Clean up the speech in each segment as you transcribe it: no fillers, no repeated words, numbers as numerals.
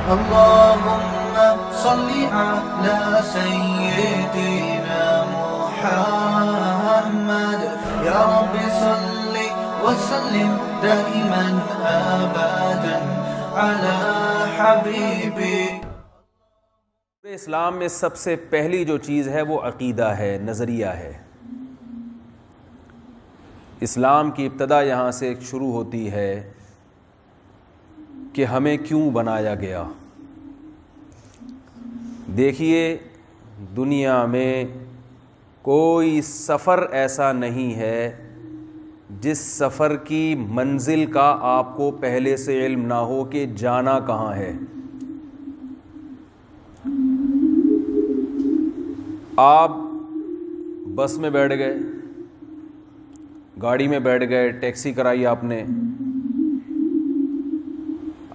اللهم صل على سيدنا محمد يا رب صل وسلم دائما ابدا على حبيبي. اسلام میں سب سے پہلی جو چیز ہے وہ عقیدہ ہے، نظریہ ہے. اسلام کی ابتدا یہاں سے شروع ہوتی ہے کہ ہمیں کیوں بنایا گیا. دیکھیے دنیا میں کوئی سفر ایسا نہیں ہے جس سفر کی منزل کا آپ کو پہلے سے علم نہ ہو کہ جانا کہاں ہے. آپ بس میں بیٹھ گئے، گاڑی میں بیٹھ گئے، ٹیکسی کرائی آپ نے.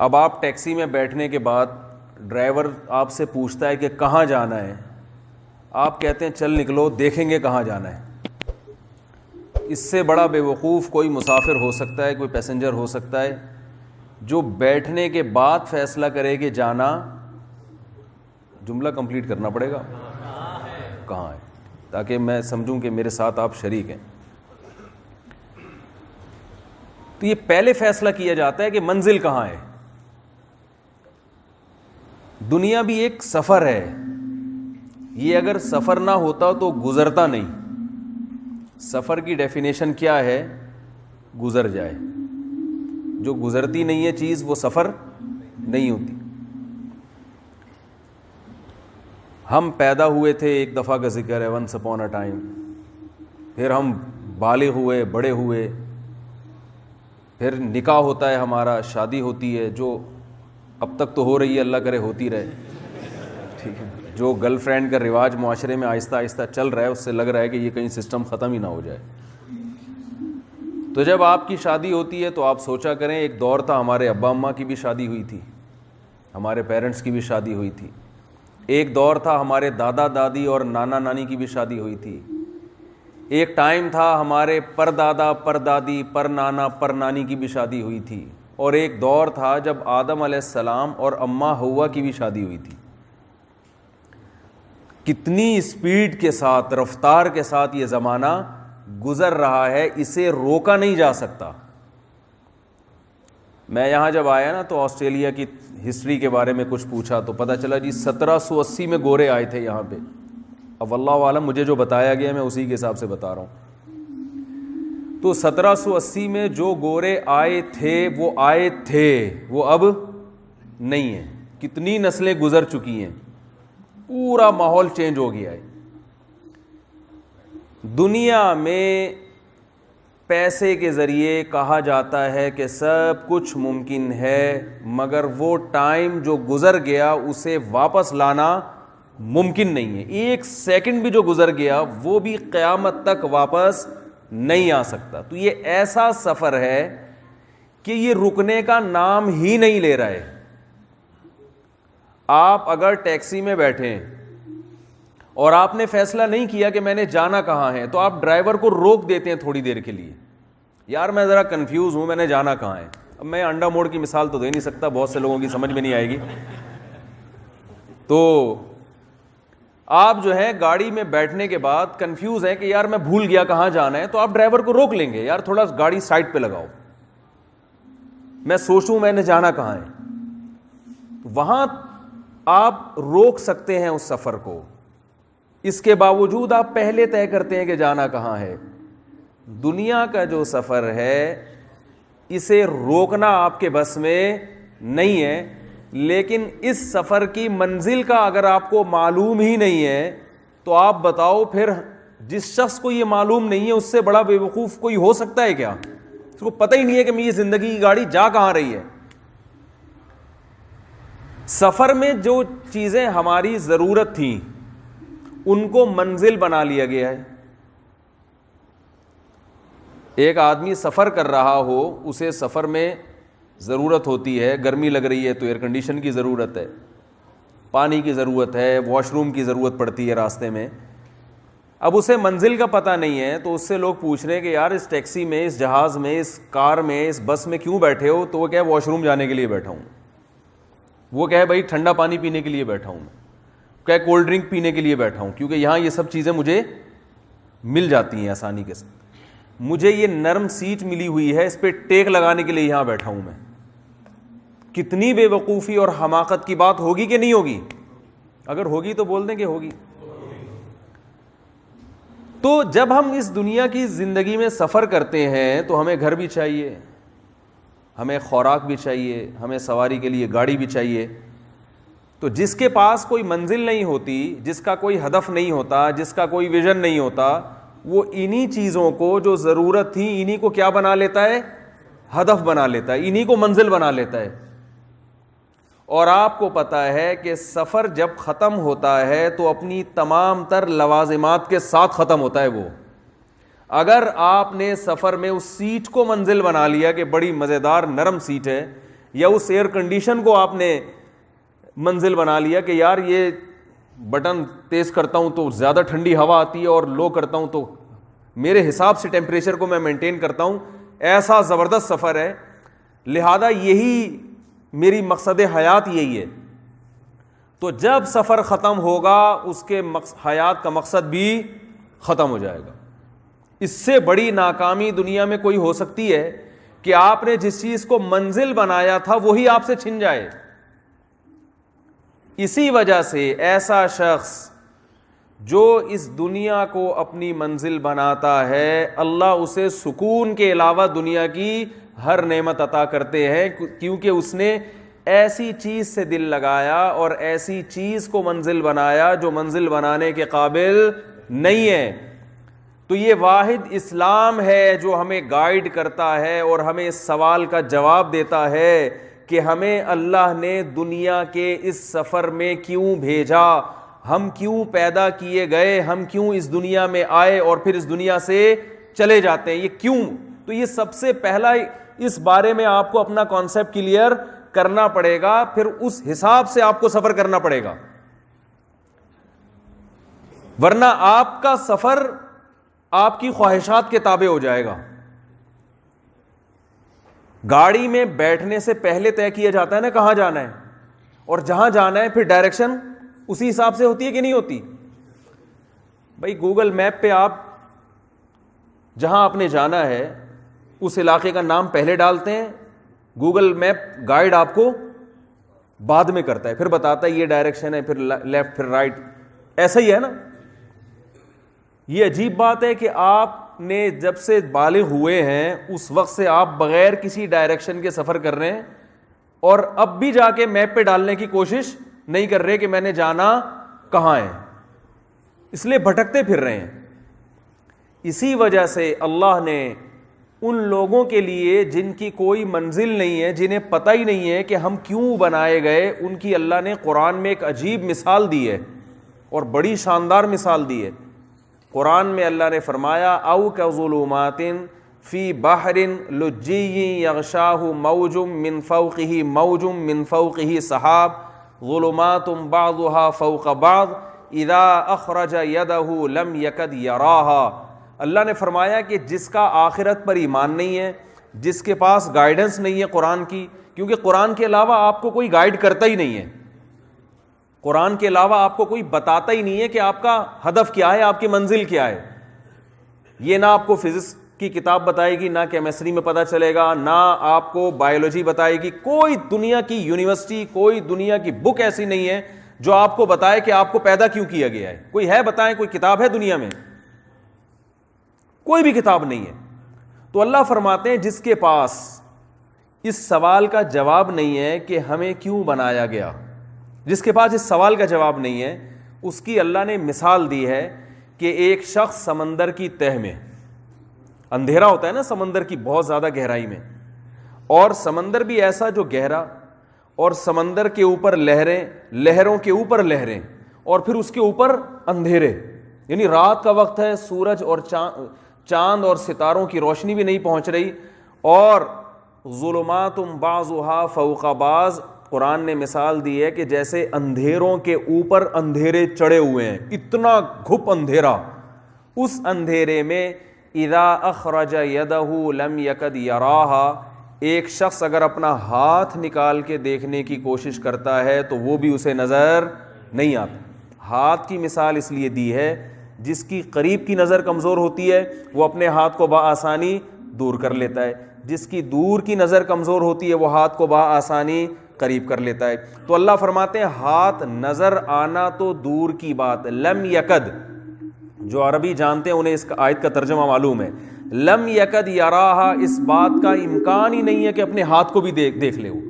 اب آپ ٹیکسی میں بیٹھنے کے بعد ڈرائیور آپ سے پوچھتا ہے کہ کہاں جانا ہے. آپ کہتے ہیں چل نکلو دیکھیں گے کہاں جانا ہے. اس سے بڑا بے وقوف کوئی مسافر ہو سکتا ہے، کوئی پیسنجر ہو سکتا ہے جو بیٹھنے کے بعد فیصلہ کرے کہ جانا. جملہ کمپلیٹ کرنا پڑے گا کہاں ہے تاکہ میں سمجھوں کہ میرے ساتھ آپ شریک ہیں. تو یہ پہلے فیصلہ کیا جاتا ہے کہ منزل کہاں ہے. دنیا بھی ایک سفر ہے. یہ اگر سفر نہ ہوتا تو گزرتا نہیں. سفر کی ڈیفینیشن کیا ہے؟ گزر جائے. جو گزرتی نہیں ہے چیز وہ سفر نہیں ہوتی. ہم پیدا ہوئے تھے ایک دفعہ کا ذکر ہے، ونس اپون اے ٹائم. پھر ہم بالغ ہوئے، بڑے ہوئے، پھر نکاح ہوتا ہے ہمارا، شادی ہوتی ہے جو اب تک تو ہو رہی ہے، اللہ کرے ہوتی رہے. ٹھیک ہے، جو گرل فرینڈ کا رواج معاشرے میں آہستہ آہستہ چل رہا ہے اس سے لگ رہا ہے کہ یہ کہیں سسٹم ختم ہی نہ ہو جائے. تو جب آپ کی شادی ہوتی ہے تو آپ سوچا کریں، ایک دور تھا ہمارے ابا اماں کی بھی شادی ہوئی تھی، ہمارے پیرنٹس کی بھی شادی ہوئی تھی. ایک دور تھا ہمارے دادا دادی اور نانا نانی کی بھی شادی ہوئی تھی. ایک ٹائم تھا ہمارے پر دادا پر دادی پر نانا پر نانی کی بھی شادی ہوئی تھی. اور ایک دور تھا جب آدم علیہ السلام اور اماں حوا کی بھی شادی ہوئی تھی. کتنی اسپیڈ کے ساتھ، رفتار کے ساتھ یہ زمانہ گزر رہا ہے، اسے روکا نہیں جا سکتا. میں یہاں جب آیا نا تو آسٹریلیا کی ہسٹری کے بارے میں کچھ پوچھا تو پتہ چلا جی 1780 میں گورے آئے تھے یہاں پہ. اب اللہ عالم، مجھے جو بتایا گیا میں اسی کے حساب سے بتا رہا ہوں. تو 1780 میں جو گورے آئے تھے وہ اب نہیں ہیں. کتنی نسلیں گزر چکی ہیں، پورا ماحول چینج ہو گیا ہے. دنیا میں پیسے کے ذریعے کہا جاتا ہے کہ سب کچھ ممکن ہے، مگر وہ ٹائم جو گزر گیا اسے واپس لانا ممکن نہیں ہے. ایک سیکنڈ بھی جو گزر گیا وہ بھی قیامت تک واپس نہیں آ سکتا. تو یہ ایسا سفر ہے کہ یہ رکنے کا نام ہی نہیں لے رہا ہے. آپ اگر ٹیکسی میں بیٹھیں اور آپ نے فیصلہ نہیں کیا کہ میں نے جانا کہاں ہے تو آپ ڈرائیور کو روک دیتے ہیں تھوڑی دیر کے لیے. یار میں ذرا کنفیوز ہوں، میں نے جانا کہاں ہے. اب میں انڈا موڑ کی مثال تو دے نہیں سکتا، بہت سے لوگوں کی سمجھ میں نہیں آئے گی. تو آپ جو ہے گاڑی میں بیٹھنے کے بعد کنفیوز ہیں کہ یار میں بھول گیا کہاں جانا ہے، تو آپ ڈرائیور کو روک لیں گے، یار تھوڑا گاڑی سائڈ پہ لگاؤ، میں سوچوں میں نے جانا کہاں ہے. وہاں آپ روک سکتے ہیں اس سفر کو. اس کے باوجود آپ پہلے طے کرتے ہیں کہ جانا کہاں ہے. دنیا کا جو سفر ہے اسے روکنا آپ کے بس میں نہیں ہے، لیکن اس سفر کی منزل کا اگر آپ کو معلوم ہی نہیں ہے تو آپ بتاؤ پھر جس شخص کو یہ معلوم نہیں ہے اس سے بڑا بے وقوف کوئی ہو سکتا ہے کیا؟ اس کو پتہ ہی نہیں ہے کہ میری زندگی کی گاڑی جا کہاں رہی ہے. سفر میں جو چیزیں ہماری ضرورت تھیں ان کو منزل بنا لیا گیا ہے. ایک آدمی سفر کر رہا ہو، اسے سفر میں ضرورت ہوتی ہے، گرمی لگ رہی ہے تو ایئر کنڈیشن کی ضرورت ہے، پانی کی ضرورت ہے، واش روم کی ضرورت پڑتی ہے راستے میں. اب اسے منزل کا پتہ نہیں ہے تو اس سے لوگ پوچھ رہے ہیں کہ یار اس ٹیکسی میں، اس جہاز میں، اس کار میں، اس بس میں کیوں بیٹھے ہو؟ تو وہ کہے واش روم جانے کے لیے بیٹھا ہوں. وہ کہے بھائی ٹھنڈا پانی پینے کے لیے بیٹھا ہوں میں, کہے کولڈ ڈرنک پینے کے لیے بیٹھا ہوں, کیونکہ یہاں یہ سب چیزیں مجھے مل جاتی ہیں آسانی کے ساتھ. مجھے یہ نرم سیٹ ملی ہوئی ہے, اس پہ ٹیک لگانے کے لیے یہاں بیٹھا ہوں میں. کتنی بے وقوفی اور حماقت کی بات ہوگی کہ نہیں ہوگی؟ اگر ہوگی تو بول دیں کہ ہوگی. تو جب ہم اس دنیا کی زندگی میں سفر کرتے ہیں تو ہمیں گھر بھی چاہیے, ہمیں خوراک بھی چاہیے, ہمیں سواری کے لیے گاڑی بھی چاہیے. تو جس کے پاس کوئی منزل نہیں ہوتی, جس کا کوئی ہدف نہیں ہوتا, جس کا کوئی ویژن نہیں ہوتا, وہ انہی چیزوں کو جو ضرورت تھی انہی کو کیا بنا لیتا ہے؟ ہدف بنا لیتا ہے, انہی کو منزل بنا لیتا ہے. اور آپ کو پتہ ہے کہ سفر جب ختم ہوتا ہے تو اپنی تمام تر لوازمات کے ساتھ ختم ہوتا ہے وہ. اگر آپ نے سفر میں اس سیٹ کو منزل بنا لیا کہ بڑی مزیدار نرم سیٹ ہے, یا اس ایئر کنڈیشن کو آپ نے منزل بنا لیا کہ یار یہ بٹن تیز کرتا ہوں تو زیادہ ٹھنڈی ہوا آتی ہے اور لو کرتا ہوں تو میرے حساب سے ٹیمپریچر کو میں مینٹین کرتا ہوں, ایسا زبردست سفر ہے, لہذا یہی میری مقصد حیات یہی ہے. تو جب سفر ختم ہوگا اس کے حیات کا مقصد بھی ختم ہو جائے گا. اس سے بڑی ناکامی دنیا میں کوئی ہو سکتی ہے کہ آپ نے جس چیز کو منزل بنایا تھا وہی آپ سے چھن جائے. اسی وجہ سے ایسا شخص جو اس دنیا کو اپنی منزل بناتا ہے, اللہ اسے سکون کے علاوہ دنیا کی ہر نعمت عطا کرتے ہیں, کیونکہ اس نے ایسی چیز سے دل لگایا اور ایسی چیز کو منزل بنایا جو منزل بنانے کے قابل نہیں ہے. تو یہ واحد اسلام ہے جو ہمیں گائیڈ کرتا ہے اور ہمیں اس سوال کا جواب دیتا ہے کہ ہمیں اللہ نے دنیا کے اس سفر میں کیوں بھیجا, ہم کیوں پیدا کیے گئے, ہم کیوں اس دنیا میں آئے اور پھر اس دنیا سے چلے جاتے ہیں, یہ کیوں. تو یہ سب سے پہلا اس بارے میں آپ کو اپنا کانسیپٹ کلیئر کرنا پڑے گا, پھر اس حساب سے آپ کو سفر کرنا پڑے گا, ورنہ آپ کا سفر آپ کی خواہشات کے تابع ہو جائے گا. گاڑی میں بیٹھنے سے پہلے طے کیا جاتا ہے نا کہاں جانا ہے, اور جہاں جانا ہے پھر ڈائریکشن اسی حساب سے ہوتی ہے کہ نہیں ہوتی. بھائی گوگل میپ پہ آپ جہاں آپ نے جانا ہے اس علاقے کا نام پہلے ڈالتے ہیں, گوگل میپ گائیڈ آپ کو بعد میں کرتا ہے, پھر بتاتا ہے یہ ڈائریکشن ہے, پھر لیفٹ پھر رائٹ, ایسا ہی ہے نا. یہ عجیب بات ہے کہ آپ نے جب سے بالغ ہوئے ہیں اس وقت سے آپ بغیر کسی ڈائریکشن کے سفر کر رہے ہیں, اور اب بھی جا کے میپ پہ ڈالنے کی کوشش نہیں کر رہے کہ میں نے جانا کہاں ہے, اس لیے بھٹکتے پھر رہے ہیں. اسی وجہ سے اللہ نے ان لوگوں کے لیے جن کی کوئی منزل نہیں ہے, جنہیں پتہ ہی نہیں ہے کہ ہم کیوں بنائے گئے, ان کی اللہ نے قرآن میں ایک عجیب مثال دی ہے اور بڑی شاندار مثال دی ہے. قرآن میں اللہ نے فرمایا او کظلمات فی بحر لجی یغشاہ موج من فوقہ موج من فوقہ سحاب ظلمات بعضها فوق بعض اذا اخرج یدہ لم یکد یراہا. اللہ نے فرمایا کہ جس کا آخرت پر ایمان نہیں ہے, جس کے پاس گائیڈنس نہیں ہے قرآن کی, کیونکہ قرآن کے علاوہ آپ کو کوئی گائیڈ کرتا ہی نہیں ہے, قرآن کے علاوہ آپ کو کوئی بتاتا ہی نہیں ہے کہ آپ کا ہدف کیا ہے, آپ کی منزل کیا ہے. یہ نہ آپ کو فزکس کی کتاب بتائے گی, نہ کیمسٹری میں پتہ چلے گا, نہ آپ کو بایولوجی بتائے گی. کوئی دنیا کی یونیورسٹی, کوئی دنیا کی بک ایسی نہیں ہے جو آپ کو بتائے کہ آپ کو پیدا کیوں کیا گیا ہے. کوئی ہے بتائیں, کوئی کتاب ہے دنیا میں؟ کوئی بھی کتاب نہیں ہے. تو اللہ فرماتے ہیں جس کے پاس اس سوال کا جواب نہیں ہے کہ ہمیں کیوں بنایا گیا, جس کے پاس اس سوال کا جواب نہیں ہے, اس کی اللہ نے مثال دی ہے کہ ایک شخص سمندر کی تہ میں, اندھیرا ہوتا ہے نا سمندر کی بہت زیادہ گہرائی میں, اور سمندر بھی ایسا جو گہرا, اور سمندر کے اوپر لہریں, لہروں کے اوپر لہریں, اور پھر اس کے اوپر اندھیرے, یعنی رات کا وقت ہے, سورج اور چاند اور ستاروں کی روشنی بھی نہیں پہنچ رہی, اور ظلمات بعضها فوق بعض. قرآن نے مثال دی ہے کہ جیسے اندھیروں کے اوپر اندھیرے چڑھے ہوئے ہیں, اتنا گھپ اندھیرا. اس اندھیرے میں اذا اخرج یدہ لم یکد یراہا, ایک شخص اگر اپنا ہاتھ نکال کے دیکھنے کی کوشش کرتا ہے تو وہ بھی اسے نظر نہیں آتا۔ ہاتھ کی مثال اس لیے دی ہے، جس کی قریب کی نظر کمزور ہوتی ہے وہ اپنے ہاتھ کو بآسانی دور کر لیتا ہے، جس کی دور کی نظر کمزور ہوتی ہے وہ ہاتھ کو بآسانی قریب کر لیتا ہے۔ تو اللہ فرماتے ہیں ہاتھ نظر آنا تو دور کی بات، لم یکد، جو عربی جانتے ہیں انہیں اس آیت کا ترجمہ معلوم ہے، لم یکد یراہا، اس بات کا امکان ہی نہیں ہے کہ اپنے ہاتھ کو بھی دیکھ لے۔ وہ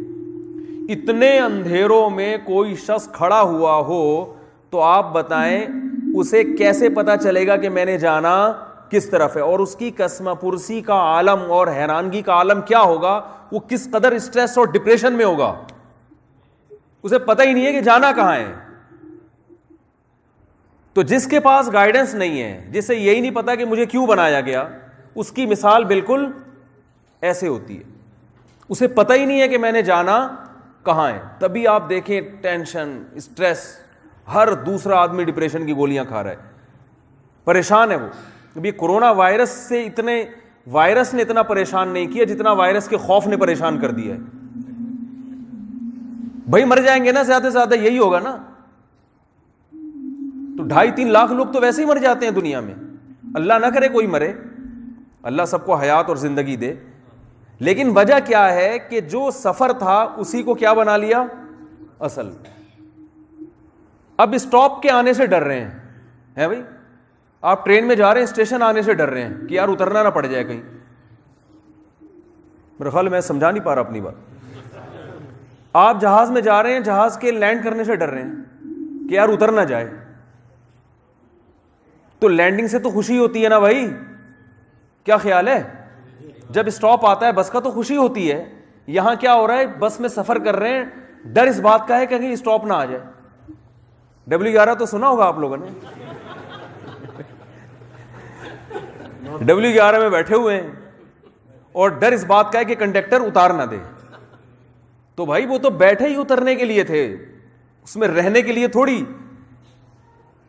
اتنے اندھیروں میں کوئی شخص کھڑا ہوا ہو تو آپ بتائیں اسے کیسے پتا چلے گا کہ میں نے جانا کس طرف ہے، اور اس کی قسم پرسی کا عالم اور حیرانگی کا عالم کیا ہوگا، وہ کس قدر اسٹریس اور ڈپریشن میں ہوگا، اسے پتہ ہی نہیں ہے کہ جانا کہاں ہے۔ تو جس کے پاس گائیڈنس نہیں ہے، جسے یہی نہیں پتا کہ مجھے کیوں بنایا گیا، اس کی مثال بالکل ایسے ہوتی ہے، اسے پتہ ہی نہیں ہے کہ میں نے جانا کہاں ہے۔ تبھی آپ دیکھیں ٹینشن، اسٹریس، ہر دوسرا آدمی ڈپریشن کی گولیاں کھا رہا ہے، پریشان ہے وہ۔ ابھی کرونا وائرس سے وائرس نے اتنا پریشان نہیں کیا جتنا وائرس کے خوف نے پریشان کر دیا ہے۔ بھائی مر جائیں گے نا، زیادہ سے زیادہ یہی ہوگا نا، تو 2.5-3 لاکھ لوگ تو ویسے ہی مر جاتے ہیں دنیا میں، اللہ نہ کرے کوئی مرے، اللہ سب کو حیات اور زندگی دے۔ لیکن وجہ کیا ہے کہ جو سفر تھا اسی کو کیا بنا لیا اصل۔ اب اسٹاپ کے آنے سے ڈر رہے ہیں بھائی، آپ ٹرین میں جا رہے ہیں، اسٹیشن آنے سے ڈر رہے ہیں کہ یار اترنا نہ پڑ جائے کہیں۔ میرے خیال میں سمجھا نہیں پا رہا اپنی بات۔ آپ جہاز میں جا رہے ہیں، جہاز کے لینڈ کرنے سے ڈر رہے ہیں کہ یار اتر نہ جائے۔ تو لینڈنگ سے تو خوشی ہوتی ہے نا بھائی، کیا خیال ہے؟ جب اسٹاپ آتا ہے بس کا تو خوشی ہوتی ہے۔ یہاں کیا ہو رہا ہے، بس میں سفر کر رہے ہیں، ڈر اس بات کا ہے کہ کہیں اسٹاپ نہ آ جائے۔ W11 تو سنا ہوگا آپ لوگوں نے، W11 میں بیٹھے ہوئے ہیں اور ڈر اس بات کا ہے کہ کنڈکٹر اتار نہ دے۔ تو بھائی وہ تو بیٹھے ہی اترنے کے لیے تھے، اس میں رہنے کے لیے تھوڑی۔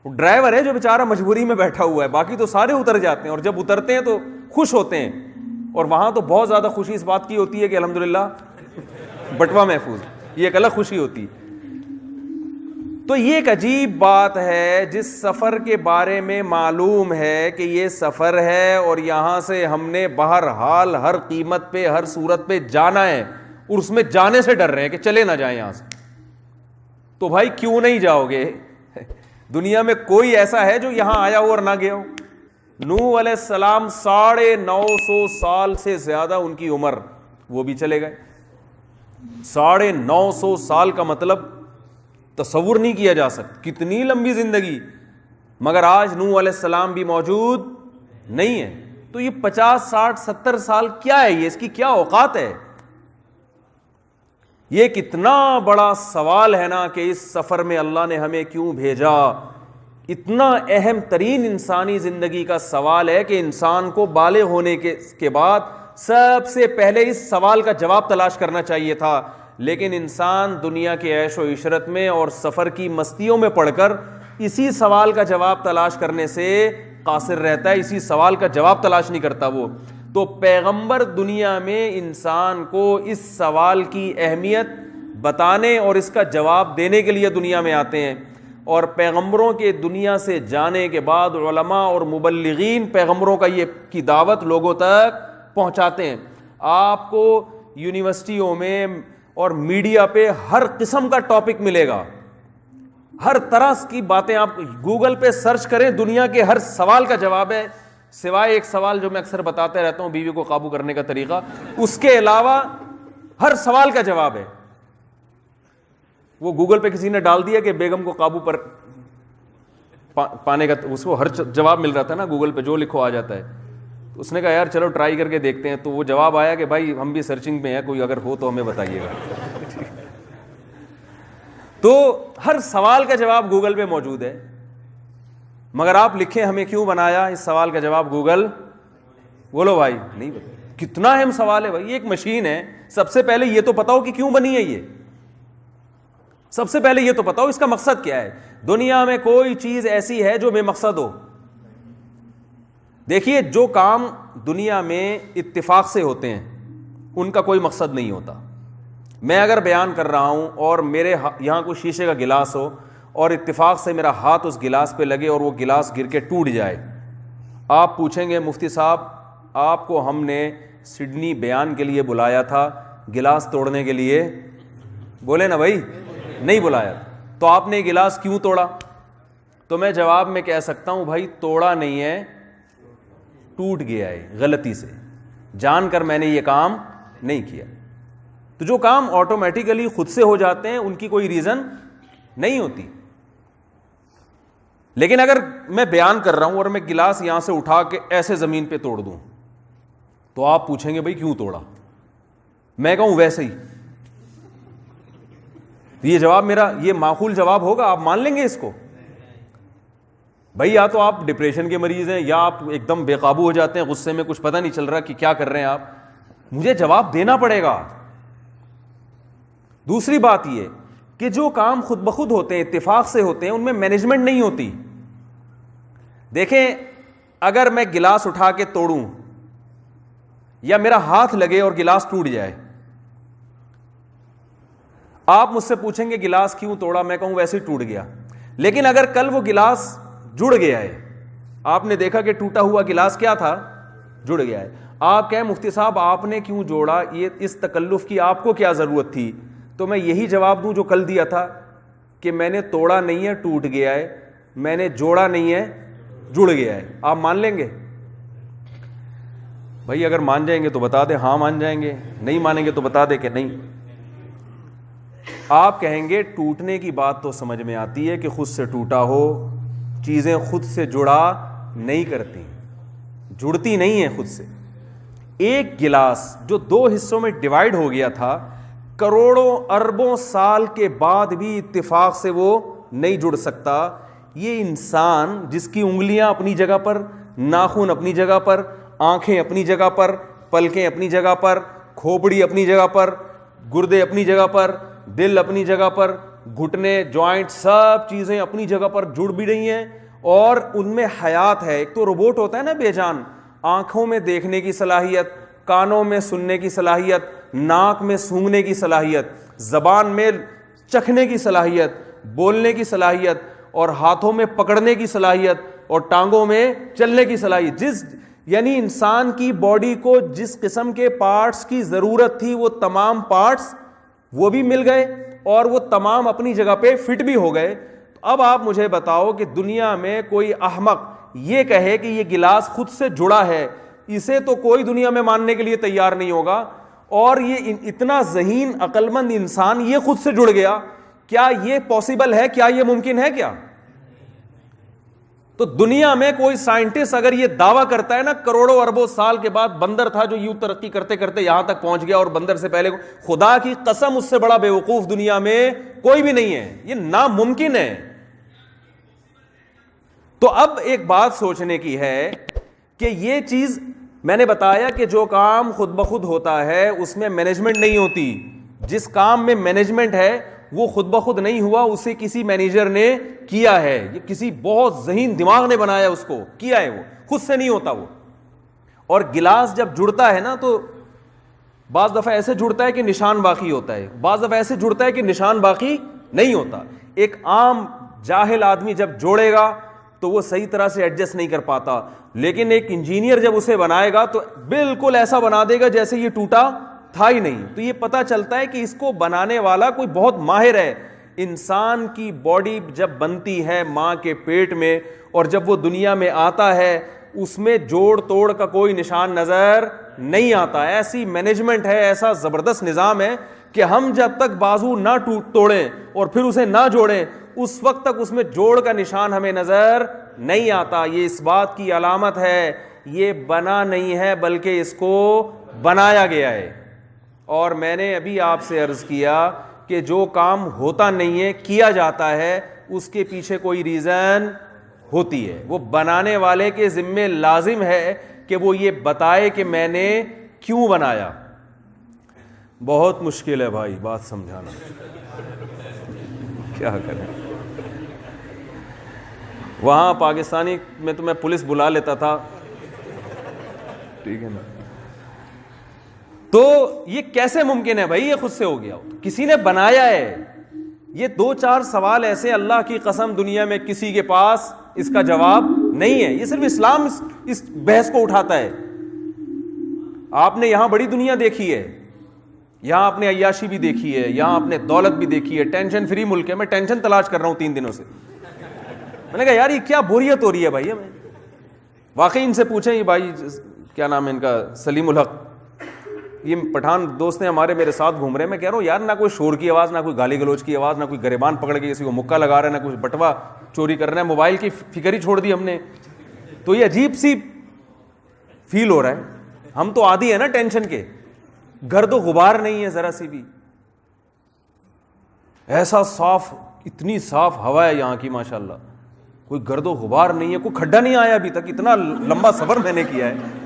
ڈرائیور ہے جو بیچارہ مجبوری میں بیٹھا ہوا ہے، باقی تو سارے اتر جاتے ہیں، اور جب اترتے ہیں تو خوش ہوتے ہیں، اور وہاں تو بہت زیادہ خوشی اس بات کی ہوتی ہے کہ الحمدللہ بٹوا محفوظ، یہ ایک الگ خوشی ہوتی۔ تو یہ ایک عجیب بات ہے، جس سفر کے بارے میں معلوم ہے کہ یہ سفر ہے اور یہاں سے ہم نے بہرحال ہر قیمت پہ ہر صورت پہ جانا ہے، اور اس میں جانے سے ڈر رہے ہیں کہ چلے نہ جائیں یہاں سے۔ تو بھائی کیوں نہیں جاؤ گے؟ دنیا میں کوئی ایسا ہے جو یہاں آیا ہو اور نہ گیا ہو؟ نوح علیہ السلام 950 سال سے زیادہ ان کی عمر، وہ بھی چلے گئے۔ 950 سال کا مطلب تصور نہیں کیا جا سکتا، کتنی لمبی زندگی، مگر آج نوح علیہ السلام بھی موجود نہیں ہے۔ تو یہ 50 60 70 سال کیا ہے، یہ اس کی کیا اوقات ہے؟ یہ کتنا بڑا سوال ہے نا کہ اس سفر میں اللہ نے ہمیں کیوں بھیجا۔ اتنا اہم ترین انسانی زندگی کا سوال ہے کہ انسان کو بالغ ہونے کے بعد سب سے پہلے اس سوال کا جواب تلاش کرنا چاہیے تھا، لیکن انسان دنیا کے عیش و عشرت میں اور سفر کی مستیوں میں پڑھ کر اسی سوال کا جواب تلاش کرنے سے قاصر رہتا ہے، اسی سوال کا جواب تلاش نہیں کرتا وہ۔ تو پیغمبر دنیا میں انسان کو اس سوال کی اہمیت بتانے اور اس کا جواب دینے کے لیے دنیا میں آتے ہیں، اور پیغمبروں کے دنیا سے جانے کے بعد علماء اور مبلغین پیغمبروں کی دعوت لوگوں تک پہنچاتے ہیں۔ آپ کو یونیورسٹیوں میں اور میڈیا پہ ہر قسم کا ٹاپک ملے گا، ہر طرح کی باتیں، آپ گوگل پہ سرچ کریں، دنیا کے ہر سوال کا جواب ہے، سوائے ایک سوال جو میں اکثر بتاتے رہتا ہوں، بیوی کو قابو کرنے کا طریقہ، اس کے علاوہ ہر سوال کا جواب ہے۔ وہ گوگل پہ کسی نے ڈال دیا کہ بیگم کو قابو پر پانے کا، اس کو ہر جواب مل رہا تھا نا، گوگل پہ جو لکھو آ جاتا ہے۔ اس نے کہا یار چلو ٹرائی کر کے دیکھتے ہیں، تو وہ جواب آیا کہ بھائی ہم بھی سرچنگ میں ہیں، کوئی اگر ہو تو ہمیں بتائیے گا۔ تو ہر سوال کا جواب گوگل پہ موجود ہے، مگر آپ لکھیں ہمیں کیوں بنایا، اس سوال کا جواب گوگل، بولو بھائی نہیں بتا۔ کتنا اہم سوال ہے بھائی، یہ ایک مشین ہے، سب سے پہلے یہ تو بتاؤ کہ کیوں بنی ہے، یہ سب سے پہلے یہ تو بتاؤ اس کا مقصد کیا ہے۔ دنیا میں کوئی چیز ایسی ہے جو بے مقصد ہو؟ دیکھیے جو کام دنیا میں اتفاق سے ہوتے ہیں، ان کا کوئی مقصد نہیں ہوتا. میں اگر بیان کر رہا ہوں اور میرے یہاں کوئی شیشے کا گلاس ہو اور اتفاق سے میرا ہاتھ اس گلاس پہ لگے اور وہ گلاس گر کے ٹوٹ جائے, آپ پوچھیں گے مفتی صاحب آپ کو ہم نے سڈنی بیان کے لیے بلایا تھا, گلاس توڑنے کے لیے بولے نا بھائی, نہیں بلایا, تو آپ نے گلاس کیوں توڑا؟ تو میں جواب میں کہہ سکتا ہوں بھائی توڑا نہیں ہے, ٹوٹ گیا ہے غلطی سے, جان کر میں نے یہ کام نہیں کیا. تو جو کام آٹومیٹیکلی خود سے ہو جاتے ہیں ان کی کوئی ریزن نہیں ہوتی. لیکن اگر میں بیان کر رہا ہوں اور میں گلاس یہاں سے اٹھا کے ایسے زمین پہ توڑ دوں تو آپ پوچھیں گے بھائی کیوں توڑا؟ میں کہوں ویسے ہی. یہ جواب میرا یہ معقول جواب ہوگا؟ آپ مان لیں گے اس کو؟ بھائی یا تو آپ ڈپریشن کے مریض ہیں یا آپ ایک دم بے قابو ہو جاتے ہیں غصے میں, کچھ پتہ نہیں چل رہا کہ کیا کر رہے ہیں آپ. مجھے جواب دینا پڑے گا. دوسری بات یہ کہ جو کام خود بخود ہوتے ہیں, اتفاق سے ہوتے ہیں, ان میں مینجمنٹ نہیں ہوتی. دیکھیں اگر میں گلاس اٹھا کے توڑوں یا میرا ہاتھ لگے اور گلاس ٹوٹ جائے, آپ مجھ سے پوچھیں گے گلاس کیوں توڑا, میں کہوں ویسے ہی ٹوٹ گیا. لیکن اگر کل وہ گلاس جڑ گیا ہے, آپ نے دیکھا کہ ٹوٹا ہوا گلاس کیا تھا, جڑ گیا ہے, آپ کہیں مفتی صاحب آپ نے کیوں جوڑا, یہ اس تکلف کی آپ کو کیا ضرورت تھی؟ تو میں یہی جواب دوں جو کل دیا تھا کہ میں نے توڑا نہیں ہے ٹوٹ گیا ہے, میں نے جوڑا نہیں ہے جڑ گیا ہے. آپ مان لیں گے؟ بھائی اگر مان جائیں گے تو بتا دیں ہاں مان جائیں گے, نہیں مانیں گے تو بتا دیں کہ نہیں. آپ کہیں گے ٹوٹنے کی بات تو سمجھ میں آتی ہے کہ خود سے ٹوٹا ہو, چیزیں خود سے جڑا نہیں کرتی, جڑتی نہیں ہیں خود سے. ایک گلاس جو 2 حصوں میں ڈیوائیڈ ہو گیا تھا, کروڑوں اربوں سال کے بعد بھی اتفاق سے وہ نہیں جڑ سکتا. یہ انسان جس کی انگلیاں اپنی جگہ پر, ناخن اپنی جگہ پر, آنکھیں اپنی جگہ پر, پلکیں اپنی جگہ پر, کھوپڑی اپنی جگہ پر, گردے اپنی جگہ پر, دل اپنی جگہ پر, گھٹنے, جوائنٹ, سب چیزیں اپنی جگہ پر جڑ بھی رہی ہیں اور ان میں حیات ہے. ایک تو روبوٹ ہوتا ہے نا بے جان, آنکھوں میں دیکھنے کی صلاحیت, کانوں میں سننے کی صلاحیت, ناک میں سونگھنے کی صلاحیت, زبان میں چکھنے کی صلاحیت, بولنے کی صلاحیت, اور ہاتھوں میں پکڑنے کی صلاحیت, اور ٹانگوں میں چلنے کی صلاحیت. یعنی انسان کی باڈی کو جس قسم کے پارٹس کی ضرورت تھی وہ تمام پارٹس وہ بھی مل گئے اور وہ تمام اپنی جگہ پہ فٹ بھی ہو گئے. اب آپ مجھے بتاؤ کہ دنیا میں کوئی احمق یہ کہے کہ یہ گلاس خود سے جڑا ہے, اسے تو کوئی دنیا میں ماننے کے لیے تیار نہیں ہوگا. اور یہ اتنا ذہین عقل مند انسان یہ خود سے جڑ گیا, کیا یہ پاسبل ہے؟ کیا یہ ممکن ہے؟ کیا تو دنیا میں کوئی سائنٹسٹ اگر یہ دعویٰ کرتا ہے نا کروڑوں اربوں سال کے بعد بندر تھا جو یوں ترقی کرتے کرتے یہاں تک پہنچ گیا اور بندر سے پہلے, خدا کی قسم اس سے بڑا بیوقوف دنیا میں کوئی بھی نہیں ہے, یہ ناممکن ہے. تو اب ایک بات سوچنے کی ہے کہ یہ چیز میں نے بتایا کہ جو کام خود بخود ہوتا ہے اس میں مینجمنٹ نہیں ہوتی. جس کام میں مینجمنٹ ہے وہ خود بخود نہیں ہوا, اسے کسی مینیجر نے کیا ہے, یہ کسی بہت ذہین دماغ نے بنایا اس کو, کیا ہے, وہ خود سے نہیں ہوتا وہ. اور گلاس جب جڑتا ہے نا تو بعض دفعہ ایسے جڑتا ہے کہ نشان باقی ہوتا ہے, بعض دفعہ ایسے جڑتا ہے کہ نشان باقی نہیں ہوتا. ایک عام جاہل آدمی جب جوڑے گا تو وہ صحیح طرح سے ایڈجسٹ نہیں کر پاتا, لیکن ایک انجینئر جب اسے بنائے گا تو بالکل ایسا بنا دے گا جیسے یہ ٹوٹا تھا ہی نہیں. تو یہ پتا چلتا ہے کہ اس کو بنانے والا کوئی بہت ماہر ہے. انسان کی باڈی جب بنتی ہے ماں کے پیٹ میں اور جب وہ دنیا میں آتا ہے اس میں جوڑ توڑ کا کوئی نشان نظر نہیں آتا. ایسی مینجمنٹ ہے, ایسا زبردست نظام ہے کہ ہم جب تک بازو نہ توڑیں اور پھر اسے نہ جوڑیں اس وقت تک اس میں جوڑ کا نشان ہمیں نظر نہیں آتا. یہ اس بات کی علامت ہے یہ بنا نہیں ہے بلکہ اس کو بنایا گیا ہے. اور میں نے ابھی آپ سے عرض کیا کہ جو کام ہوتا نہیں ہے کیا جاتا ہے اس کے پیچھے کوئی ریزن ہوتی ہے. وہ بنانے والے کے ذمے لازم ہے کہ وہ یہ بتائے کہ میں نے کیوں بنایا. بہت مشکل ہے بھائی بات سمجھانا, کیا کریں. وہاں پاکستانی میں تو میں پولیس بلا لیتا تھا, ٹھیک ہے نا, تو یہ کیسے ممکن ہے بھائی؟ یہ خود سے ہو گیا ہو، کسی نے بنایا ہے. یہ 2-4 سوال ایسے اللہ کی قسم دنیا میں کسی کے پاس اس کا جواب نہیں ہے. یہ صرف اسلام اس بحث کو اٹھاتا ہے. آپ نے یہاں بڑی دنیا دیکھی ہے، یہاں آپ نے عیاشی بھی دیکھی ہے، یہاں آپ نے دولت بھی دیکھی ہے، ٹینشن فری ملک ہے. میں ٹینشن تلاش کر رہا ہوں 3 دنوں سے. میں نے کہا یار یہ کیا بوریت ہو رہی ہے بھائی ہمیں. واقعی ان سے پوچھیں، یہ بھائی کیا نام ہے ان کا، سلیم الحق، یہ پٹھان دوست ہیں ہمارے میرے ساتھ گھوم رہے ہیں. میں کہہ رہا ہوں یار نہ کوئی شور کی آواز، نہ کوئی گالی گلوچ کی آواز، نہ کوئی گریبان پکڑ کے کسی کو مکہ لگا رہا ہے، نہ کوئی بٹوا چوری کر رہا ہے. موبائل کی فکر ہی چھوڑ دی ہم نے. تو یہ عجیب سی فیل ہو رہا ہے. ہم تو عادی ہیں نا ٹینشن کے. گرد و غبار نہیں ہے ذرا سی بھی. ایسا صاف، اتنی صاف ہوا ہے یہاں کی ماشاءاللہ، کوئی گرد و غبار نہیں ہے، کوئی کھڈا نہیں آیا ابھی تک. اتنا لمبا سفر میں نے کیا ہے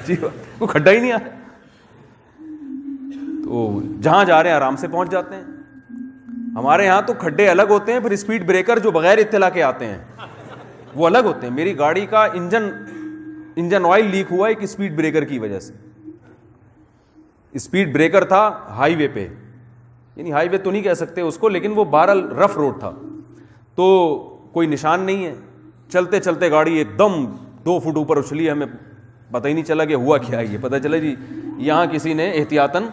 جی، کوئی کھڈا ہی نہیں آیا. تو جہاں جا رہے ہیں آرام سے پہنچ جاتے ہیں. ہمارے ہاں تو کھڈے الگ ہوتے ہیں، پھر اسپیڈ بریکر جو بغیر اطلاع کے آتے ہیں وہ الگ ہوتے ہیں. میری گاڑی کا انجن آئل لیک ہوا ایک اسپیڈ بریکر کی وجہ سے. اسپیڈ بریکر تھا ہائی وے پہ، یعنی ہائی وے تو نہیں کہہ سکتے اس کو، لیکن وہ بہرحال رف روڈ تھا. تو کوئی نشان نہیں ہے، چلتے چلتے گاڑی ایک دم 2 فٹ اوپر اچھلی. ہمیں پتہ ہی نہیں چلا کہ ہوا کیا ہے. یہ پتہ چلا جی یہاں کسی نے احتیاطاً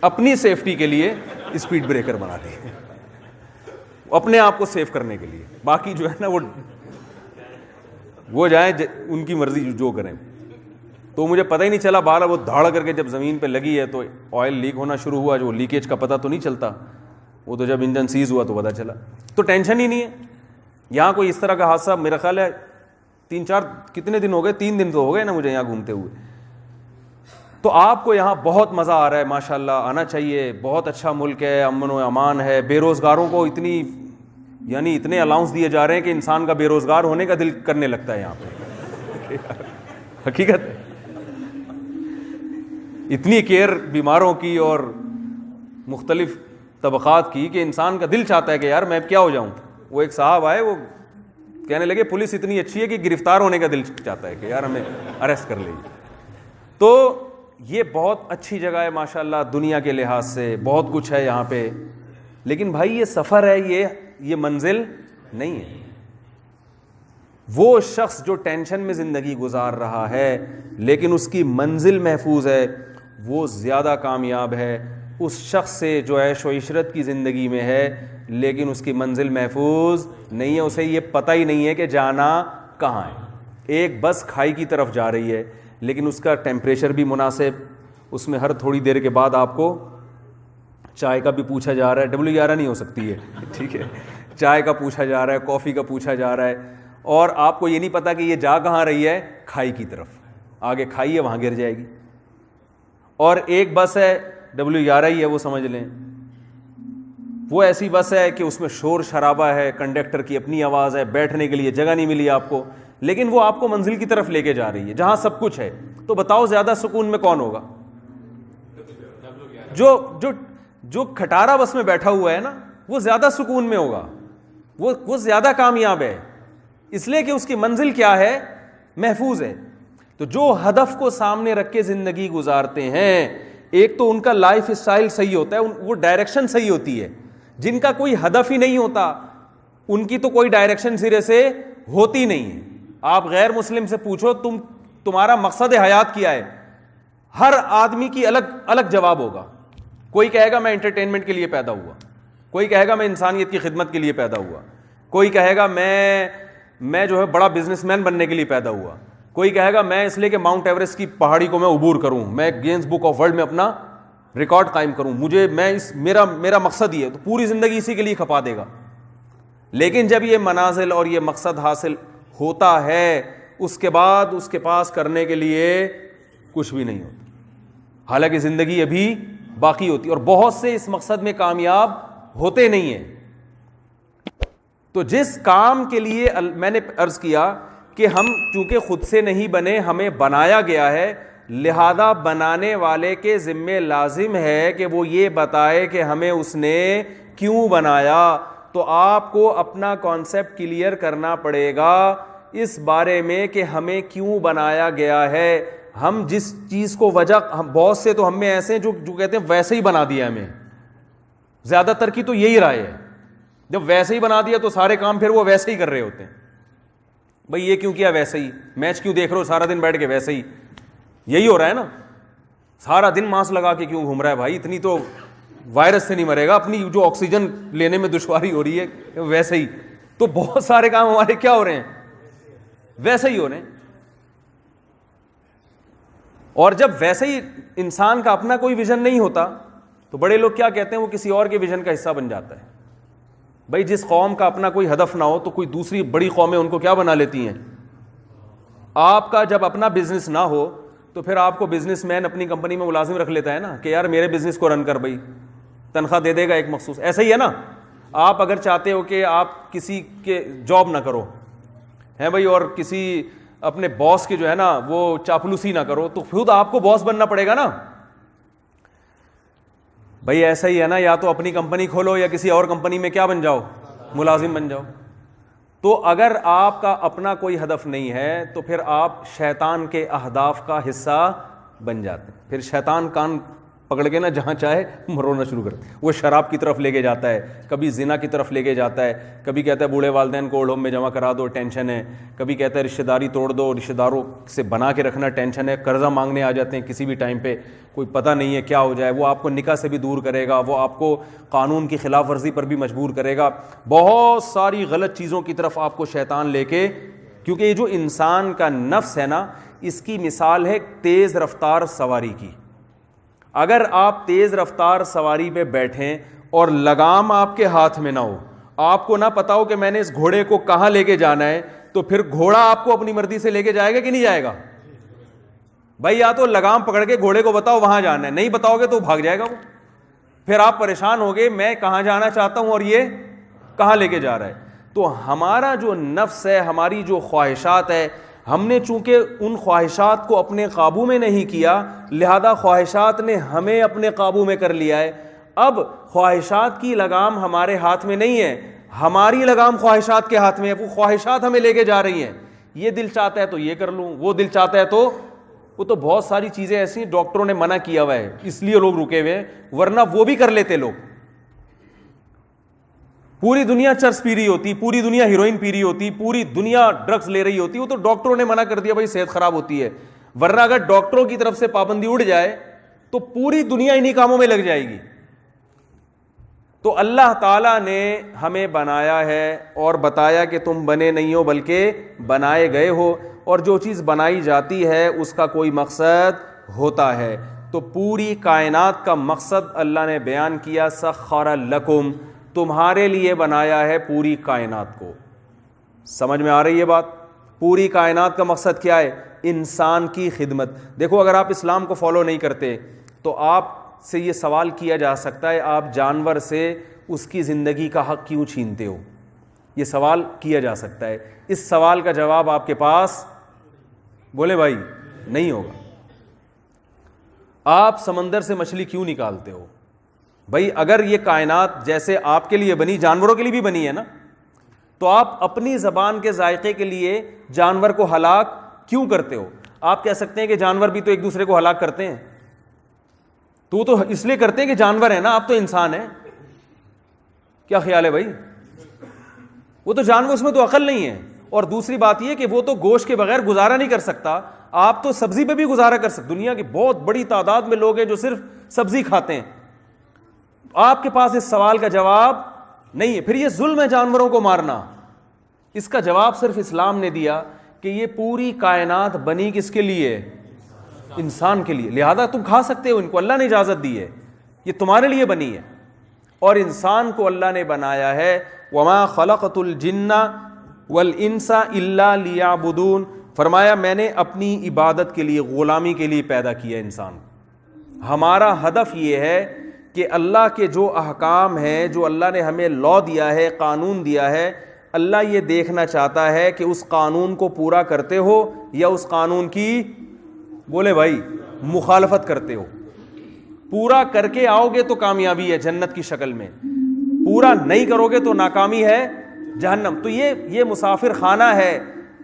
اپنی سیفٹی کے لیے اسپیڈ بریکر بنا دیے، اپنے آپ کو سیف کرنے کے لیے. باقی جو ہے نا وہ جائیں ان کی مرضی جو کریں. تو مجھے پتہ ہی نہیں چلا، بہرحال وہ دھاڑ کر کے جب زمین پہ لگی ہے تو آئل لیک ہونا شروع ہوا. جو لیکیج کا پتہ تو نہیں چلتا، وہ تو جب انجن سیز ہوا تو پتہ چلا. تو ٹینشن ہی نہیں ہے. یہاں کوئی اس طرح کا حادثہ میرا خیال ہے 3-4 کتنے دن ہو گئے، 3 دن تو ہو گئے نا مجھے یہاں گھومتے ہوئے. تو آپ کو یہاں بہت مزہ آ رہا ہے ماشاءاللہ، آنا چاہیے. بہت اچھا ملک ہے، امن و امان ہے. بے روزگاروں کو اتنے الاؤنس دیے جا رہے ہیں کہ انسان کا بے روزگار ہونے کا دل کرنے لگتا ہے یہاں پہ. حقیقت اتنی کیئر بیماروں کی اور مختلف طبقات کی کہ انسان کا دل چاہتا ہے کہ یار میں کیا ہو جاؤں. وہ ایک صاحب آئے، وہ کہنے لگے پولیس اتنی اچھی ہے کہ گرفتار ہونے کا دل چاہتا ہے کہ یار ہمیں اریسٹ کر لیجیے. تو یہ بہت اچھی جگہ ہے ماشاءاللہ دنیا کے لحاظ سے، بہت کچھ ہے یہاں پہ. لیکن بھائی یہ سفر ہے، یہ منزل نہیں ہے. وہ شخص جو ٹینشن میں زندگی گزار رہا ہے لیکن اس کی منزل محفوظ ہے، وہ زیادہ کامیاب ہے اس شخص سے جو عیش و عشرت کی زندگی میں ہے لیکن اس کی منزل محفوظ نہیں ہے. اسے یہ پتہ ہی نہیں ہے کہ جانا کہاں ہے. ایک بس کھائی کی طرف جا رہی ہے لیکن اس کا ٹیمپریچر بھی مناسب، اس میں ہر تھوڑی دیر کے بعد آپ کو چائے کا بھی پوچھا جا رہا ہے. W11 نہیں ہو سکتی ہے، ٹھیک ہے، چائے کا پوچھا جا رہا ہے، کافی کا پوچھا جا رہا ہے. اور آپ کو یہ نہیں پتا کہ یہ جا کہاں رہی ہے، کھائی کی طرف. آگے کھائی ہے، وہاں گر جائے گی. اور ایک بس ہے W11 ہی ہے، وہ سمجھ لیں وہ ایسی بس ہے کہ اس میں شور شرابہ ہے، کنڈکٹر کی اپنی آواز ہے، بیٹھنے کے لیے جگہ نہیں ملی آپ کو، لیکن وہ آپ کو منزل کی طرف لے کے جا رہی ہے جہاں سب کچھ ہے. تو بتاؤ زیادہ سکون میں کون ہوگا؟ جو کھٹارا بس میں بیٹھا ہوا ہے نا وہ زیادہ سکون میں ہوگا، وہ زیادہ کامیاب ہے، اس لیے کہ اس کی منزل کیا ہے، محفوظ ہے. تو جو ہدف کو سامنے رکھ کے زندگی گزارتے ہیں، ایک تو ان کا لائف اسٹائل صحیح ہوتا ہے، وہ ڈائریکشن صحیح ہوتی ہے. جن کا کوئی ہدف ہی نہیں ہوتا ان کی تو کوئی ڈائریکشن سرے سے ہوتی نہیں ہے. آپ غیر مسلم سے پوچھو تمہارا مقصد حیات کیا ہے، ہر آدمی کی الگ الگ جواب ہوگا. کوئی کہے گا میں انٹرٹینمنٹ کے لیے پیدا ہوا، کوئی کہے گا میں انسانیت کی خدمت کے لیے پیدا ہوا، کوئی کہے گا میں جو ہے بڑا بزنس مین بننے کے لیے پیدا ہوا، کوئی کہے گا میں اس لیے کہ ماؤنٹ ایوریسٹ کی پہاڑی کو میں عبور کروں، میں گینس بک آف ورلڈ میں اپنا ریکارڈ قائم کروں، میرا مقصد یہ ہے. تو پوری زندگی اسی کے لیے کھپا دے گا. لیکن جب یہ منازل اور یہ مقصد حاصل ہوتا ہے اس کے بعد اس کے پاس کرنے کے لیے کچھ بھی نہیں ہوتا، حالانکہ زندگی ابھی باقی ہوتی. اور بہت سے اس مقصد میں کامیاب ہوتے نہیں ہیں. تو جس کام کے لیے میں نے عرض کیا کہ ہم چونکہ خود سے نہیں بنے، ہمیں بنایا گیا ہے، لہذا بنانے والے کے ذمے لازم ہے کہ وہ یہ بتائے کہ ہمیں اس نے کیوں بنایا. تو آپ کو اپنا کانسیپٹ کلیئر کرنا پڑے گا اس بارے میں کہ ہمیں کیوں بنایا گیا ہے. ہم جس چیز کو وجہ, بہت سے تو ہم میں ایسے ہیں جو کہتے ہیں ویسے ہی بنا دیا ہمیں, زیادہ تر کی تو یہی رائے ہے, جب ویسے ہی بنا دیا تو سارے کام پھر وہ ویسے ہی کر رہے ہوتے ہیں. بھائی یہ کیوں کیا ویسے ہی, میچ کیوں دیکھ رہے ہو سارا دن بیٹھ کے ویسے ہی, یہی ہو رہا ہے نا, سارا دن ماسک لگا کے کیوں گھوم رہا ہے بھائی, اتنی تو وائرس سے نہیں مرے گا, اپنی جو آکسیجن لینے میں دشواری ہو رہی ہے ویسے ہی. تو بہت سارے کام ہمارے کیا ہو رہے ہیں, ویسے ہی ہو رہے ہیں. اور جب ویسے ہی انسان کا اپنا کوئی ویژن نہیں ہوتا تو بڑے لوگ کیا کہتے ہیں, وہ کسی اور کے ویژن کا حصہ بن جاتا ہے. بھائی جس قوم کا اپنا کوئی ہدف نہ ہو تو کوئی دوسری بڑی قومیں ان کو کیا بنا لیتی ہیں. آپ کا جب اپنا بزنس نہ ہو تو پھر آپ کو بزنس مین اپنی کمپنی میں ملازم رکھ لیتا ہے نا, کہ یار میرے بزنس کو رن کر, بھائی تنخواہ دے دے گا ایک مخصوص. ایسا ہی ہے نا, آپ اگر چاہتے ہو کہ آپ کسی کے جاب نہ کرو ہیں بھائی, اور کسی اپنے باس کے جو ہے نا وہ چاپلوسی نہ کرو, تو خود آپ کو باس بننا پڑے گا نا. بھائی ایسا ہی ہے نا, یا تو اپنی کمپنی کھولو یا کسی اور کمپنی میں کیا بن جاؤ, ملازم بن جاؤ. تو اگر آپ کا اپنا کوئی ہدف نہیں ہے تو پھر آپ شیطان کے اہداف کا حصہ بن جاتے ہیں. پھر شیطان کان پکڑ کے نا جہاں چاہے مرونا شروع کرتے ہیں. وہ شراب کی طرف لے کے جاتا ہے, کبھی زنا کی طرف لے کے جاتا ہے, کبھی کہتا ہے بوڑھے والدین کو اولڈ ہوم میں جمع کرا دو, ٹینشن ہے, کبھی کہتا ہے رشتہ داری توڑ دو, رشتہ داروں سے بنا کے رکھنا ٹینشن ہے, قرضہ مانگنے آ جاتے ہیں کسی بھی ٹائم پہ, کوئی پتہ نہیں ہے کیا ہو جائے. وہ آپ کو نکاح سے بھی دور کرے گا, وہ آپ کو قانون کی خلاف ورزی پر بھی مجبور کرے گا, بہت ساری غلط چیزوں کی طرف آپ کو شیطان لے کے. کیونکہ یہ جو انسان کا نفس ہے نا, اس کی مثال ہے تیز رفتار سواری کی. اگر آپ تیز رفتار سواری پہ بیٹھیں اور لگام آپ کے ہاتھ میں نہ ہو, آپ کو نہ پتا ہو کہ میں نے اس گھوڑے کو کہاں لے کے جانا ہے, تو پھر گھوڑا آپ کو اپنی مرضی سے لے کے جائے گا کہ نہیں جائے گا. بھائی یا تو لگام پکڑ کے گھوڑے کو بتاؤ وہاں جانا ہے, نہیں بتاؤ گے تو بھاگ جائے گا وہ. پھر آپ پریشان ہوگے میں کہاں جانا چاہتا ہوں اور یہ کہاں لے کے جا رہا ہے. تو ہمارا جو نفس ہے, ہماری جو خواہشات ہے, ہم نے چونکہ ان خواہشات کو اپنے قابو میں نہیں کیا, لہذا خواہشات نے ہمیں اپنے قابو میں کر لیا ہے. اب خواہشات کی لگام ہمارے ہاتھ میں نہیں ہے, ہماری لگام خواہشات کے ہاتھ میں ہے. وہ خواہشات ہمیں لے کے جا رہی ہیں, یہ دل چاہتا ہے تو یہ کر لوں, وہ دل چاہتا ہے تو وہ. تو بہت ساری چیزیں ایسی ڈاکٹروں نے منع کیا ہوا ہے, اس لیے لوگ رکے ہوئے ہیں, ورنہ وہ بھی کر لیتے لوگ. پوری دنیا چرس پی رہی ہوتی, پوری دنیا ہیروئن پی رہی ہوتی, پوری دنیا ڈرگز لے رہی ہوتی, وہ تو ڈاکٹروں نے منع کر دیا بھائی صحت خراب ہوتی ہے. ورنہ اگر ڈاکٹروں کی طرف سے پابندی اڑ جائے تو پوری دنیا انہی کاموں میں لگ جائے گی. تو اللہ تعالیٰ نے ہمیں بنایا ہے اور بتایا کہ تم بنے نہیں ہو بلکہ بنائے گئے ہو, اور جو چیز بنائی جاتی ہے اس کا کوئی مقصد ہوتا ہے. تو پوری کائنات کا مقصد اللہ نے بیان کیا, سخر لکم, تمہارے لیے بنایا ہے پوری کائنات کو. سمجھ میں آ رہی ہے بات؟ پوری کائنات کا مقصد کیا ہے؟ انسان کی خدمت. دیکھو اگر آپ اسلام کو فالو نہیں کرتے تو آپ سے یہ سوال کیا جا سکتا ہے, آپ جانور سے اس کی زندگی کا حق کیوں چھینتے ہو؟ یہ سوال کیا جا سکتا ہے. اس سوال کا جواب آپ کے پاس بولے بھائی نہیں ہوگا. آپ سمندر سے مچھلی کیوں نکالتے ہو؟ بھائی اگر یہ کائنات جیسے آپ کے لیے بنی جانوروں کے لیے بھی بنی ہے نا, تو آپ اپنی زبان کے ذائقے کے لیے جانور کو ہلاک کیوں کرتے ہو؟ آپ کہہ سکتے ہیں کہ جانور بھی تو ایک دوسرے کو ہلاک کرتے ہیں, تو اس لیے کرتے ہیں کہ جانور ہیں نا, آپ تو انسان ہیں. کیا خیال ہے بھائی؟ وہ تو جانور, اس میں تو عقل نہیں ہے. اور دوسری بات یہ کہ وہ تو گوشت کے بغیر گزارا نہیں کر سکتا, آپ تو سبزی پہ بھی گزارا کر سکتے. دنیا کی بہت بڑی تعداد میں لوگ ہیں جو صرف سبزی کھاتے ہیں. آپ کے پاس اس سوال کا جواب نہیں ہے. پھر یہ ظلم ہے جانوروں کو مارنا, اس کا جواب صرف اسلام نے دیا کہ یہ پوری کائنات بنی کس کے لیے؟ انسان کے لیے. لہذا تم کھا سکتے ہو ان کو, اللہ نے اجازت دی ہے, یہ تمہارے لیے بنی ہے. اور انسان کو اللہ نے بنایا ہے, وما خلقت الجن والانس الا لیعبدون, فرمایا میں نے اپنی عبادت کے لیے, غلامی کے لیے پیدا کیا انسان. ہمارا ہدف یہ ہے کہ اللہ کے جو احکام ہیں, جو اللہ نے ہمیں لا دیا ہے, قانون دیا ہے, اللہ یہ دیکھنا چاہتا ہے کہ اس قانون کو پورا کرتے ہو یا اس قانون کی, بولے بھائی, مخالفت کرتے ہو. پورا کر کے آؤ گے تو کامیابی ہے جنت کی شکل میں, پورا نہیں کرو گے تو ناکامی ہے جہنم. تو یہ مسافر خانہ ہے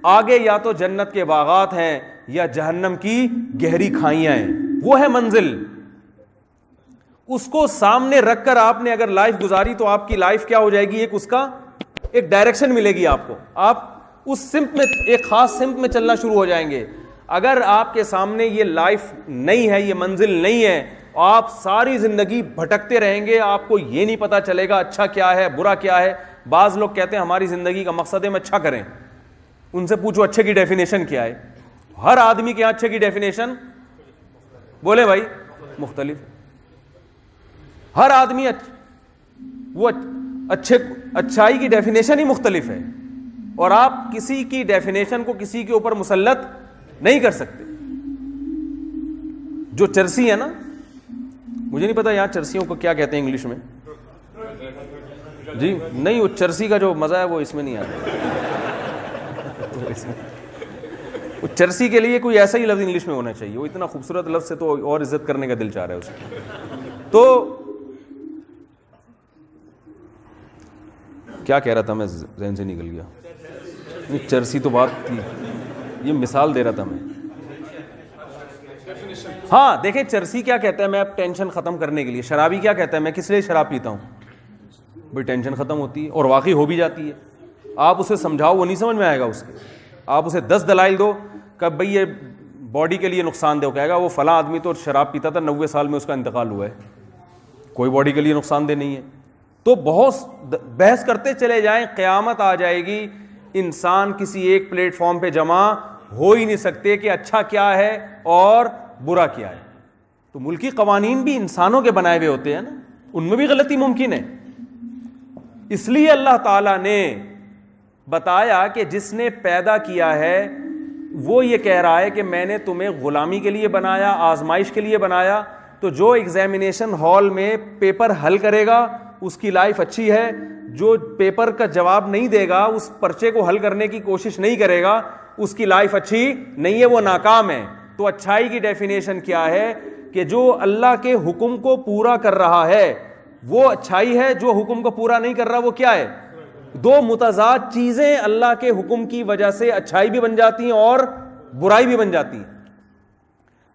آگے یا تو جنت کے باغات ہیں یا جہنم کی گہری کھائیاں ہیں، وہ ہے منزل. اس کو سامنے رکھ کر آپ نے اگر لائف گزاری تو آپ کی لائف کیا ہو جائے گی، ایک اس کا ایک ڈائریکشن ملے گی آپ کو، آپ اس سمت میں ایک خاص سمت میں چلنا شروع ہو جائیں گے. اگر آپ کے سامنے یہ لائف نہیں ہے، یہ منزل نہیں ہے، آپ ساری زندگی بھٹکتے رہیں گے، آپ کو یہ نہیں پتا چلے گا اچھا کیا ہے برا کیا ہے. بعض لوگ کہتے ہیں ہماری زندگی کا مقصد ہے ہم اچھا کریں. ان سے پوچھو اچھے کی ڈیفینیشن کیا ہے. ہر آدمی کے یہاں اچھے کی ڈیفینیشن بولے بھائی مختلف. ہر آدمی وہ اچھائی کی ڈیفینیشن ہی مختلف ہے، اور آپ کسی کی ڈیفینیشن کو کسی کے اوپر مسلط نہیں کر سکتے. جو چرسی ہے نا، مجھے نہیں پتا یہاں چرسیوں کو کیا کہتے ہیں انگلش میں. جی نہیں، وہ چرسی کا جو مزہ ہے وہ اس میں نہیں آتا. وہ چرسی کے لیے کوئی ایسا ہی لفظ انگلش میں ہونا چاہیے، وہ اتنا خوبصورت لفظ ہے تو اور عزت کرنے کا دل چاہ رہا ہے اس کو. تو کیا کہہ رہا تھا میں، ذہن سے نکل گیا. چرسی تو بات تھی، یہ مثال دے رہا تھا میں. ہاں دیکھیں چرسی کیا کہتا ہے، میں اب ٹینشن ختم کرنے کے لیے. شرابی کیا کہتا ہے، میں کس لیے شراب پیتا ہوں، بھئی ٹینشن ختم ہوتی ہے، اور واقعی ہو بھی جاتی ہے. آپ اسے سمجھاؤ وہ نہیں سمجھ میں آئے گا اس کے. آپ اسے 10 دلائل دو کہ بھئی یہ باڈی کے لیے نقصان دہ، ہو کہے گا وہ فلاں آدمی تو شراب پیتا تھا 90 سال میں اس کا انتقال ہوا ہے، کوئی باڈی کے لیے نقصان دہ نہیں ہے. تو بہت بحث کرتے چلے جائیں، قیامت آ جائے گی، انسان کسی ایک پلیٹ فارم پہ جمع ہو ہی نہیں سکتے کہ اچھا کیا ہے اور برا کیا ہے. تو ملکی قوانین بھی انسانوں کے بنائے ہوئے ہوتے ہیں نا، ان میں بھی غلطی ممکن ہے. اس لیے اللہ تعالیٰ نے بتایا کہ جس نے پیدا کیا ہے وہ یہ کہہ رہا ہے کہ میں نے تمہیں غلامی کے لیے بنایا، آزمائش کے لیے بنایا. تو جو ایگزامینیشن ہال میں پیپر حل کرے گا اس کی لائف اچھی ہے، جو پیپر کا جواب نہیں دے گا، اس پرچے کو حل کرنے کی کوشش نہیں کرے گا، اس کی لائف اچھی نہیں ہے، وہ ناکام ہے. تو اچھائی کی ڈیفینیشن کیا ہے کہ جو اللہ کے حکم کو پورا کر رہا ہے وہ اچھائی ہے، جو حکم کو پورا نہیں کر رہا وہ کیا ہے. دو متضاد چیزیں اللہ کے حکم کی وجہ سے اچھائی بھی بن جاتی ہیں اور برائی بھی بن جاتی ہیں.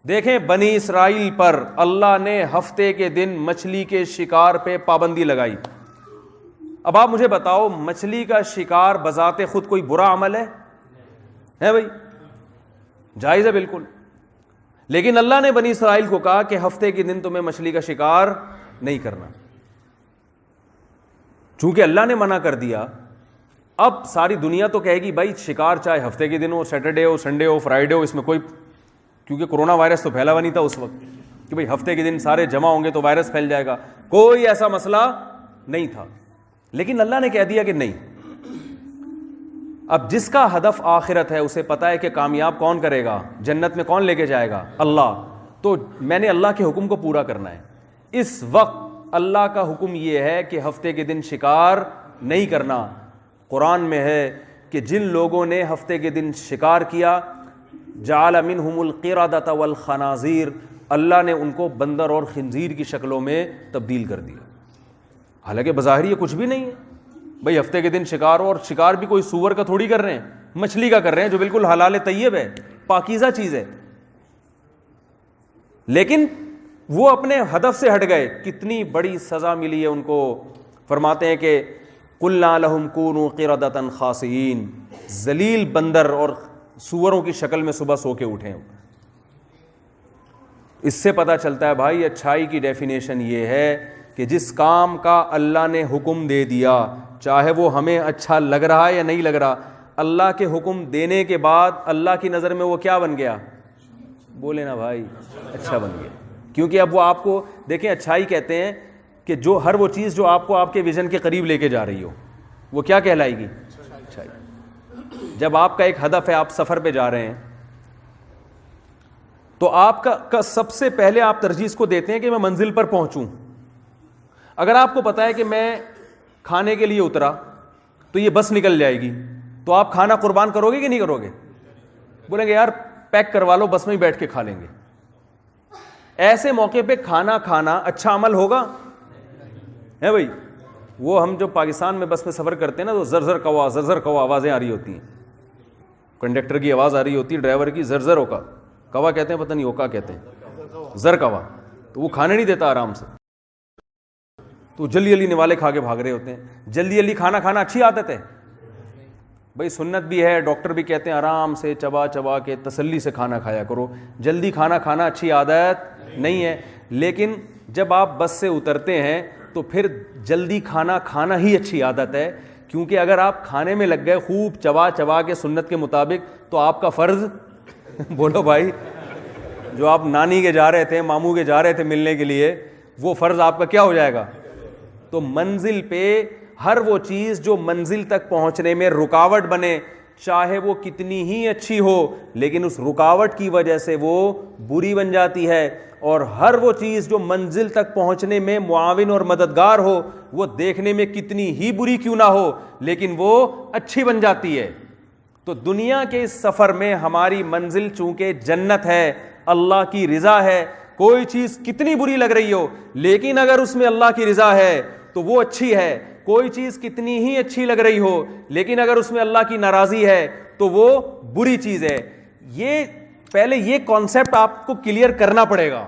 دیکھیں بنی اسرائیل پر اللہ نے ہفتے کے دن مچھلی کے شکار پہ پابندی لگائی. اب آپ مجھے بتاؤ، مچھلی کا شکار بذات خود کوئی برا عمل ہے بھائی؟ جائز ہے بالکل. لیکن اللہ نے بنی اسرائیل کو کہا کہ ہفتے کے دن تمہیں مچھلی کا شکار نہیں کرنا. چونکہ اللہ نے منع کر دیا، اب ساری دنیا تو کہے گی بھائی شکار چاہے ہفتے کے دن ہو، سیٹرڈے ہو، سنڈے ہو، فرائیڈے ہو، اس میں کوئی، کیونکہ کرونا وائرس تو پھیلا ہوا نہیں تھا اس وقت کہ بھئی ہفتے کے دن سارے جمع ہوں گے تو وائرس پھیل جائے گا، کوئی ایسا مسئلہ نہیں تھا. لیکن اللہ نے کہہ دیا کہ نہیں. اب جس کا ہدف آخرت ہے اسے پتا ہے کہ کامیاب کون کرے گا، جنت میں کون لے کے جائے گا، اللہ. تو میں نے اللہ کے حکم کو پورا کرنا ہے. اس وقت اللہ کا حکم یہ ہے کہ ہفتے کے دن شکار نہیں کرنا. قرآن میں ہے کہ جن لوگوں نے ہفتے کے دن شکار کیا، جعل منہم القردۃ والخنازیر، اللہ نے ان کو بندر اور خنزیر کی شکلوں میں تبدیل کر دیا. حالانکہ بظاہر یہ کچھ بھی نہیں ہے بھئی ہفتے کے دن شکار ہو، اور شکار بھی کوئی سور کا تھوڑی کر رہے ہیں، مچھلی کا کر رہے ہیں جو بالکل حلال طیب ہے، پاکیزہ چیز ہے. لیکن وہ اپنے ہدف سے ہٹ گئے، کتنی بڑی سزا ملی ہے ان کو. فرماتے ہیں کہ قلنا لہم کونوا قردۃ خاسئین، ذلیل بندر اور سوروں کی شکل میں صبح سو کے اٹھے. اس سے پتہ چلتا ہے بھائی اچھائی کی ڈیفینیشن یہ ہے کہ جس کام کا اللہ نے حکم دے دیا، چاہے وہ ہمیں اچھا لگ رہا ہے یا نہیں لگ رہا، اللہ کے حکم دینے کے بعد اللہ کی نظر میں وہ کیا بن گیا؟ بولے نا بھائی، اچھا بن گیا. کیونکہ اب وہ آپ کو دیکھیں، اچھائی کہتے ہیں کہ جو ہر وہ چیز جو آپ کو آپ کے ویژن کے قریب لے کے جا رہی ہو وہ کیا کہلائے گی؟ اچھائی. جب آپ کا ایک ہدف ہے، آپ سفر پہ جا رہے ہیں، تو آپ کا سب سے پہلے آپ ترجیح کو دیتے ہیں کہ میں منزل پر پہنچوں. اگر آپ کو پتا ہے کہ میں کھانے کے لیے اترا تو یہ بس نکل جائے گی، تو آپ کھانا قربان کرو گے کہ نہیں کرو گے؟ بولیں گے یار پیک کروا لو، بس میں ہی بیٹھ کے کھا لیں گے. ایسے موقع پہ کھانا کھانا اچھا عمل ہوگا ہے بھائی؟ وہ ہم جو پاکستان میں بس میں سفر کرتے ہیں نا تو زر زر کوا آوازیں آ رہی ہوتی ہیں. کنڈکٹر کی آواز آ رہی ہوتی ہے ڈرائیور کی، زر زر اوکا، کوا کہتے ہیں پتہ نہیں اوکا کہتے ہیں، زر کوا، تو وہ کھانے نہیں دیتا آرام سے، تو جلدی جلدی نوالے کھا کے بھاگ رہے ہوتے ہیں۔ جلدی جلدی کھانا کھانا اچھی عادت ہے بھائی، سنت بھی ہے، ڈاکٹر بھی کہتے ہیں آرام سے چبا چبا کے تسلی سے کھانا کھایا کرو، جلدی کھانا کھانا اچھی عادت نہیں ہے، لیکن جب آپ بس سے اترتے ہیں تو پھر جلدی کھانا کھانا ہی اچھی عادت ہے، کیونکہ اگر آپ کھانے میں لگ گئے خوب چبا چبا کے سنت کے مطابق تو آپ کا فرض بولو بھائی، جو آپ نانی کے جا رہے تھے، ماموں کے جا رہے تھے ملنے کے لیے، وہ فرض آپ کا کیا ہو جائے گا۔ تو منزل پہ ہر وہ چیز جو منزل تک پہنچنے میں رکاوٹ بنے، چاہے وہ کتنی ہی اچھی ہو، لیکن اس رکاوٹ کی وجہ سے وہ بری بن جاتی ہے، اور ہر وہ چیز جو منزل تک پہنچنے میں معاون اور مددگار ہو، وہ دیکھنے میں کتنی ہی بری کیوں نہ ہو لیکن وہ اچھی بن جاتی ہے۔ تو دنیا کے اس سفر میں ہماری منزل چونکہ جنت ہے، اللہ کی رضا ہے، کوئی چیز کتنی بری لگ رہی ہو لیکن اگر اس میں اللہ کی رضا ہے تو وہ اچھی ہے، کوئی چیز کتنی ہی اچھی لگ رہی ہو لیکن اگر اس میں اللہ کی ناراضی ہے تو وہ بری چیز ہے۔ یہ پہلے یہ کانسیپٹ آپ کو کلیئر کرنا پڑے گا۔